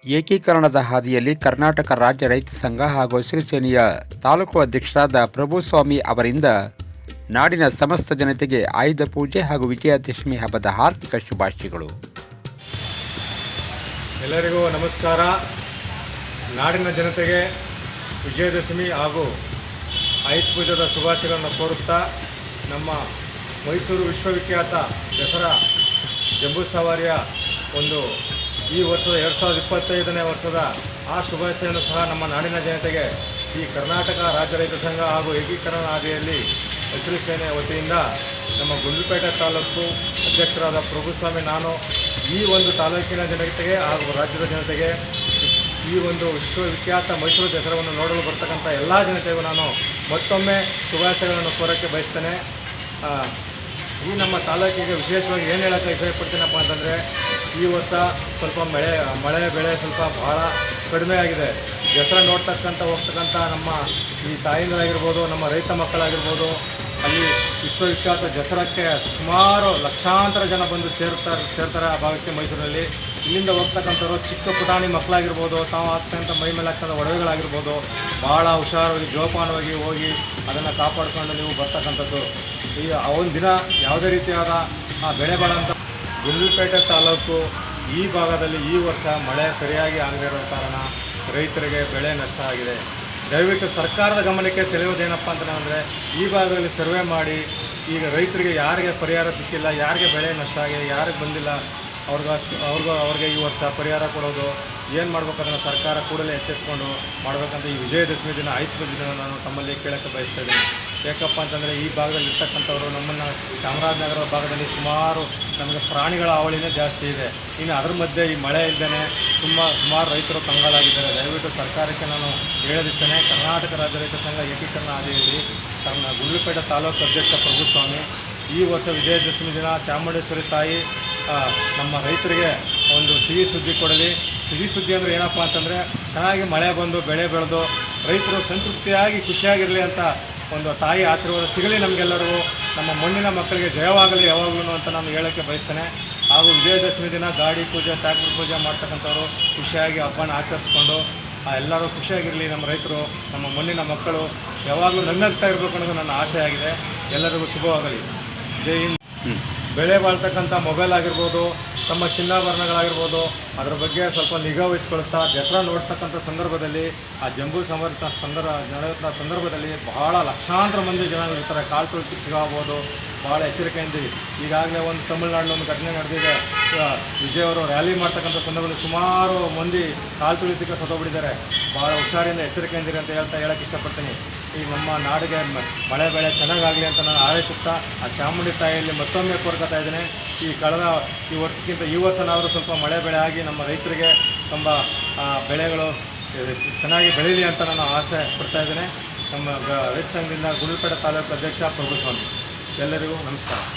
ಏಕೀಕರಣದ ಹಾದಿಯಲ್ಲಿ ಕರ್ನಾಟಕ ರಾಜ್ಯ ರೈತ ಸಂಘ ಹಾಗೂ ಹಸಿರು ಸೇನೆಯ ತಾಲೂಕು ಅಧ್ಯಕ್ಷರಾದ ಪ್ರಭುಸ್ವಾಮಿ ಅವರಿಂದ ನಾಡಿನ ಸಮಸ್ತ ಜನತೆಗೆ ಆಯುಧ ಪೂಜೆ ಹಾಗೂ ವಿಜಯದಶಮಿ ಹಬ್ಬದ ಹಾರ್ದಿಕ ಶುಭಾಶಯಗಳು. ಎಲ್ಲರಿಗೂ ನಮಸ್ಕಾರ. ನಾಡಿನ ಜನತೆಗೆ ವಿಜಯದಶಮಿ ಹಾಗೂ ಆಯುಧ ಪೂಜೆದ ಶುಭಾಶಯಗಳನ್ನು ಕೋರುತ್ತಾ, ನಮ್ಮ ಮೈಸೂರು ವಿಶ್ವವಿಖ್ಯಾತ ದಸರಾ ಜಂಬೂ ಸವಾರಿಯ ಈ ವರ್ಷದ 2025ನೇ ವರ್ಷದ ಆ ಶುಭಾಶಯವನ್ನು ಸಹ ನಮ್ಮ ನಾಡಿನ ಜನತೆಗೆ ಈ ಕರ್ನಾಟಕ ರಾಜ್ಯ ರೈತ ಸಂಘ ಹಾಗೂ ಏಕೀಕರಣ ಹಾದಿಯಲ್ಲಿ ಹಸಿರು ಸೇನೆ ವತಿಯಿಂದ ನಮ್ಮ ಗುಂಡ್ಲುಪೇಟೆ ತಾಲೂಕು ಅಧ್ಯಕ್ಷರಾದ ಪ್ರಭುಸ್ವಾಮಿ ನಾನು ಈ ತಾಲೂಕಿನ ಜನತೆಗೆ ಹಾಗೂ ರಾಜ್ಯದ ಜನತೆಗೆ ಈ ವಿಶ್ವವಿಖ್ಯಾತ ಮೈಸೂರು ದಸರಾವನ್ನು ನೋಡಲು ಬರ್ತಕ್ಕಂಥ ಎಲ್ಲ ಜನತೆಗೂ ನಾನು ಮತ್ತೊಮ್ಮೆ ಶುಭಾಶಯಗಳನ್ನು ಕೋರೋಕ್ಕೆ ಬಯಸ್ತೇನೆ. ಈ ನಮ್ಮ ತಾಲೂಕಿಗೆ ವಿಶೇಷವಾಗಿ ಏನು ಹೇಳೋಕ್ಕೆ ಇಷ್ಟಪಡ್ತೀನಪ್ಪ ಅಂತಂದರೆ, ಈ ವರ್ಷ ಸ್ವಲ್ಪ ಮಳೆ ಬೆಳೆ ಸ್ವಲ್ಪ ಭಾಳ ಕಡಿಮೆ ಆಗಿದೆ. ದಸರಾ ಹೋಗ್ತಕ್ಕಂಥ ನಮ್ಮ ಈ ತಾಯಿಂದರಾಗಿರ್ಬೋದು, ನಮ್ಮ ರೈತ ಮಕ್ಕಳಾಗಿರ್ಬೋದು, ಅಲ್ಲಿ ವಿಶ್ವವಿಖ್ಯಾತ ದಸರಾಕ್ಕೆ ಸುಮಾರು ಲಕ್ಷಾಂತರ ಜನ ಬಂದು ಸೇರ್ತಾರೆ ಆ ಭಾಗಕ್ಕೆ. ಮೈಸೂರಲ್ಲಿ ಇಲ್ಲಿಂದ ಹೋಗ್ತಕ್ಕಂಥವ್ರು ಚಿಕ್ಕ ಪುಟಾಣಿ ಮಕ್ಕಳಾಗಿರ್ಬೋದು, ತಾವು ಆಗ್ತಕ್ಕಂಥ ಮೈ ಮೇಲೆ ಆಗ್ತಕ್ಕಂಥ ಒಡವೆಗಳಾಗಿರ್ಬೋದು, ಭಾಳ ಹುಷಾರಾಗಿ ಜೋಪಾನವಾಗಿ ಹೋಗಿ ಅದನ್ನು ಕಾಪಾಡಿಕೊಂಡು ನೀವು ಬರ್ತಕ್ಕಂಥದ್ದು. ಒಂದು ದಿನ ಯಾವುದೇ ರೀತಿಯಾದ ಬೆಳೆ ಬಾಳಂತ ಗುಂಡ್ಲುಪೇಟೆ ತಾಲೂಕು ಈ ಭಾಗದಲ್ಲಿ ಈ ವರ್ಷ ಮಳೆ ಸರಿಯಾಗಿ ಆಗದೇ ಇರೋ ಕಾರಣ ರೈತರಿಗೆ ಬೆಳೆ ನಷ್ಟ ಆಗಿದೆ. ದಯವಿಟ್ಟು ಸರ್ಕಾರದ ಗಮನಕ್ಕೆ ಸೆಳೆಯೋದೇನಪ್ಪ ಅಂತಂದರೆ, ಈ ಭಾಗದಲ್ಲಿ ಸರ್ವೆ ಮಾಡಿ ಈಗ ರೈತರಿಗೆ ಯಾರಿಗೆ ಪರಿಹಾರ ಸಿಕ್ಕಿಲ್ಲ, ಯಾರಿಗೆ ಬೆಳೆ ನಷ್ಟ ಆಗಿದೆ, ಯಾರಿಗೆ ಬಂದಿಲ್ಲ, ಅವ್ರಿಗೆ ಈ ವರ್ಷ ಪರಿಹಾರ ಕೊಡೋದು ಏನು ಮಾಡ್ಬೇಕಂದ್ರೆ ಸರ್ಕಾರ ಕೂಡಲೇ ಎಚ್ಚೆತ್ಕೊಂಡು ಮಾಡಬೇಕಂತ ಈ ವಿಜಯದಶಮಿ ದಿನ ಆಯುಧ ಪೂಜೆ ದಿನ ನಾನು ತಮ್ಮಲ್ಲಿ ಕೇಳೋಕ್ಕೆ ಬಯಸ್ತಾ ಇದ್ದೀನಿ. ಯಾಕಪ್ಪ ಅಂತಂದರೆ, ಈ ಭಾಗದಲ್ಲಿ ಇರ್ತಕ್ಕಂಥವ್ರು ನಮ್ಮನ್ನು ಚಾಮರಾಜನಗರ ಭಾಗದಲ್ಲಿ ಸುಮಾರು ನಮಗೆ ಪ್ರಾಣಿಗಳ ಹಾವಳಿನೇ ಜಾಸ್ತಿ ಇದೆ. ಇನ್ನು ಅದ್ರ ಮಧ್ಯೆ ಈ ಮಳೆ ಇಲ್ಲದೇ ಸುಮಾರು ರೈತರು ಕಂಗಾಲಾಗಿದ್ದಾರೆ. ದಯವಿಟ್ಟು ಸರ್ಕಾರಕ್ಕೆ ನಾನು ಹೇಳೋದಿಷ್ಟೇ, ಕರ್ನಾಟಕ ರಾಜ್ಯ ರೈತ ಸಂಘ ಏಕೀಕರಣ ಹಾದಿಯಲ್ಲಿ ಗುಂಡ್ಲುಪೇಟೆ ತಾಲೂಕು ಅಧ್ಯಕ್ಷ ಪ್ರಭುಸ್ವಾಮಿ ಈ ವರ್ಷ ವಿಜಯದಶಮಿ ದಿನ ಚಾಮುಂಡೇಶ್ವರಿ ತಾಯಿ ನಮ್ಮ ರೈತರಿಗೆ ಸಿಹಿ ಸುದ್ದಿ ಕೊಡಲಿ. ಸಿಹಿ ಸುದ್ದಿ ಅಂದರೆ ಏನಪ್ಪ ಅಂತಂದರೆ, ಚೆನ್ನಾಗಿ ಮಳೆ ಬಂದು ಬೆಳೆ ಬೆಳೆದು ರೈತರು ಸಂತೃಪ್ತಿಯಾಗಿ ಖುಷಿಯಾಗಿರಲಿ ಅಂತ ತಾಯಿ ಆಶೀರ್ವಾದ ಸಿಗಲಿ ನಮಗೆಲ್ಲರಿಗೂ. ನಮ್ಮ ಮಣ್ಣಿನ ಮಕ್ಕಳಿಗೆ ಜಯವಾಗಲಿ ಯಾವಾಗಲೂ ಅಂತ ನಾನು ಹೇಳೋಕ್ಕೆ ಬಯಸ್ತೇನೆ. ಹಾಗೂ ವಿಜಯದಶಮಿ ದಿನ ಗಾಡಿ ಪೂಜೆ, ಟ್ರ್ಯಾಕ್ಟರ್ ಪೂಜೆ ಮಾಡ್ತಕ್ಕಂಥವ್ರು ಖುಷಿಯಾಗಿ ಹಬ್ಬನ ಆಚರಿಸ್ಕೊಂಡು ಎಲ್ಲರೂ ಖುಷಿಯಾಗಿರಲಿ. ನಮ್ಮ ರೈತರು, ನಮ್ಮ ಮಣ್ಣಿನ ಮಕ್ಕಳು ಯಾವಾಗಲೂ ನನ್ನಗ್ತಾ ಇರಬೇಕು ಅನ್ನೋದು ನನ್ನ ಆಸೆ ಆಗಿದೆ. ಎಲ್ಲರಿಗೂ ಶುಭವಾಗಲಿ. ಜೈ ಹಿಂದ್. ಬೆಳೆ ಬಾಳ್ತಕ್ಕಂಥ ಮೊಬೈಲ್ ಆಗಿರ್ಬೋದು, ತಮ್ಮ ಚಿನ್ನಾಭರಣಗಳಾಗಿರ್ಬೋದು, ಅದರ ಬಗ್ಗೆ ಸ್ವಲ್ಪ ನಿಗಾ ವಹಿಸ್ಕೊಳ್ತಾ ದಸರಾ ನೋಡ್ತಕ್ಕಂಥ ಸಂದರ್ಭದಲ್ಲಿ ಆ ಜಂಬೂ ನಡೆಯುವಂಥ ಸಂದರ್ಭದಲ್ಲಿ ಬಹಳ ಲಕ್ಷಾಂತರ ಮಂದಿ ಜನ ಇರ್ತಾರೆ. ಕಾಲು ತುಳಿತಕ್ಕೆ ಸಿಗಾಗ್ಬೋದು. ಭಾಳ ಎಚ್ಚರಿಕೆಯಿಂದ ಈಗಾಗಲೇ ತಮಿಳುನಾಡಿನ ಘಟನೆ ನಡೆದಿದೆ. ವಿಜಯ್ ಅವರು ರ್ಯಾಲಿ ಮಾಡ್ತಕ್ಕಂಥ ಸಂದರ್ಭದಲ್ಲಿ ಸುಮಾರು ಮಂದಿ ಕಾಲು ತುಳಿತಕ್ಕೆ ಸತ್ತೋಗ್ಬಿಟ್ಟಿದ್ದಾರೆ. ಭಾಳ ಹುಷಾರಿಂದ ಎಚ್ಚರಿಕೆಯಿಂದಿರಿ ಅಂತ ಹೇಳೋಕ್ಕೆ ಇಷ್ಟಪಡ್ತೀನಿ. ಈ ನಮ್ಮ ನಾಡಿಗೆ ಮಳೆ ಬೆಳೆ ಚೆನ್ನಾಗಾಗಲಿ ಅಂತ ನಾನು ಹಾರೈಸುತ್ತಾ ಆ ಚಾಮುಂಡಿ ತಾಯಿಯಲ್ಲಿ ಮತ್ತೊಮ್ಮೆ ಕೋರ್ಕೊತಾ ಇದ್ದೇನೆ. ಈ ವರ್ಷಕ್ಕಿಂತ ಈ ವರ್ಷನಾದರೂ ಸ್ವಲ್ಪ ಮಳೆ ಬೆಳೆ ಆಗಿ ನಮ್ಮ ರೈತರಿಗೆ ತುಂಬ ಬೆಳೆಗಳು ಚೆನ್ನಾಗಿ ಬೆಳೀಲಿ ಅಂತ ನಾನು ಆಸೆ ಪಡ್ತಾ ಇದ್ದೇನೆ. ನಮ್ಮ ರೈತ ಸಂಘದಿಂದ ಗುಂಡ್ಲುಪೇಟೆ ತಾಲೂಕು ಅಧ್ಯಕ್ಷ ಪ್ರಭುಸ್ವಾಮಿ. ಎಲ್ಲರಿಗೂ ನಮಸ್ಕಾರ.